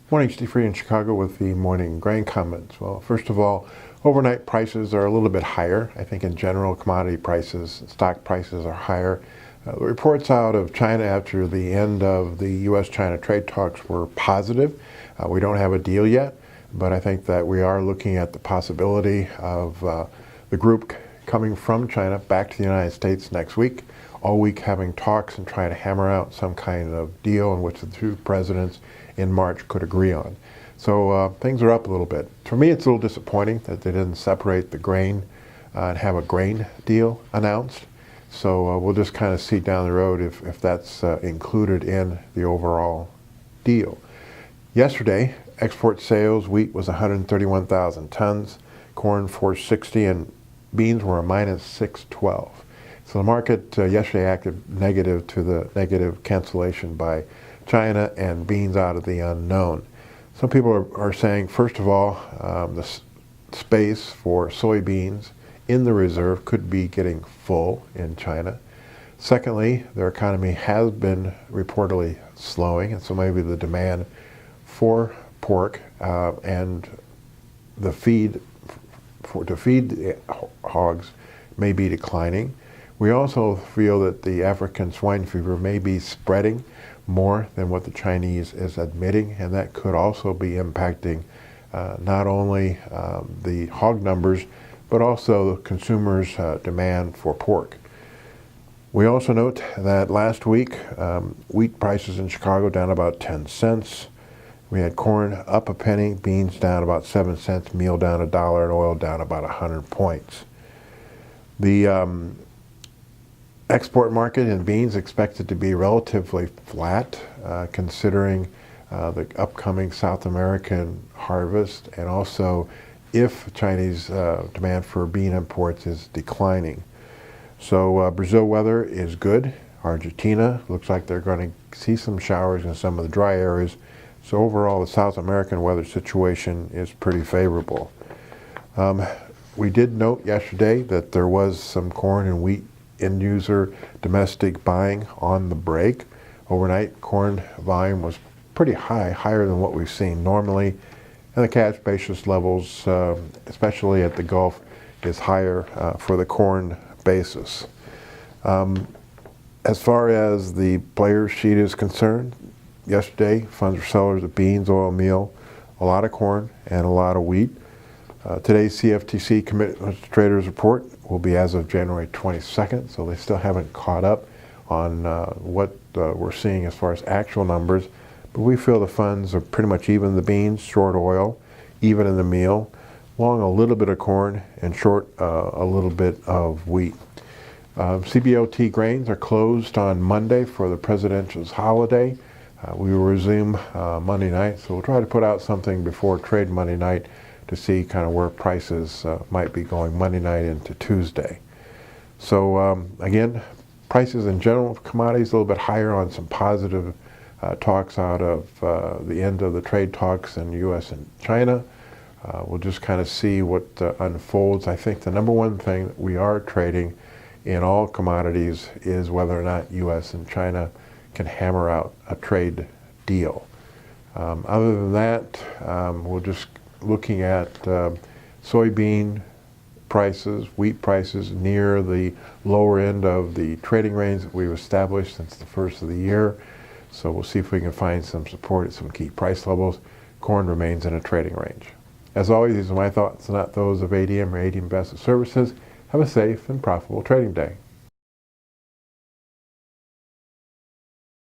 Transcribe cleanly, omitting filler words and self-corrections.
Morning, Steve Free in Chicago with the morning grain comments. Well, first of all, overnight prices are a little bit higher. I think in general, commodity prices, stock prices are higher. The reports out of China after the end of the U.S.-China trade talks were positive. We don't have a deal yet, but I think that we are looking at the possibility of the group coming from China back to the United States next week, all week having talks and trying to hammer out some kind of deal in which the two presidents in March could agree on. So things are up a little bit. For me, it's a little disappointing that they didn't separate the grain and have a grain deal announced. So we'll just kind of see down the road if that's included in the overall deal. Yesterday, export sales, wheat was 131,000 tons, corn 460, and beans were a minus 612. So the market yesterday acted negative to the negative cancellation by China and beans out of the unknown. Some people are saying, first of all, the space for soybeans in the reserve could be getting full in China. Secondly, their economy has been reportedly slowing, and so maybe the demand for pork and the feed to feed the hogs may be declining. We also feel that the African swine fever may be spreading more than what the Chinese is admitting, and that could also be impacting not only the hog numbers, but also consumers' demand for pork. We also note that last week, wheat prices in Chicago down about 10 cents. We had corn up a penny, beans down about 7 cents, meal down $1, and oil down about 100 points. The export market in beans expected to be relatively flat, considering the upcoming South American harvest, and also if Chinese demand for bean imports is declining. So Brazil weather is good. Argentina looks like they're going to see some showers in some of the dry areas. So overall, the South American weather situation is pretty favorable. We did note yesterday that there was some corn and wheat end user domestic buying on the break. Overnight, corn volume was pretty high, higher than what we've seen normally. And the cash basis levels, especially at the Gulf, is higher for the corn basis. As far as the players sheet is concerned, yesterday, funds were sellers of beans, oil, meal, a lot of corn, and a lot of wheat. Today's CFTC Commitment to Traders report will be as of January 22nd, so they still haven't caught up on what we're seeing as far as actual numbers. But we feel the funds are pretty much even in the beans, short oil, even in the meal, long a little bit of corn, and short a little bit of wheat. CBOT grains are closed on Monday for the presidential's holiday. We will resume Monday night, so we'll try to put out something before trade Monday night to see kind of where prices might be going Monday night into Tuesday. So again, prices in general of commodities a little bit higher on some positive talks out of the end of the trade talks in the U.S. and China. We'll just kind of see what unfolds. I think the number one thing that we are trading in all commodities is whether or not U.S. and China can hammer out a trade deal. Other than that, we're just looking at soybean prices, wheat prices near the lower end of the trading range that we've established since the first of the year. So we'll see if we can find some support at some key price levels. Corn remains in a trading range. As always, these are my thoughts, not those of ADM or ADM Investor Services. Have a safe and profitable trading day.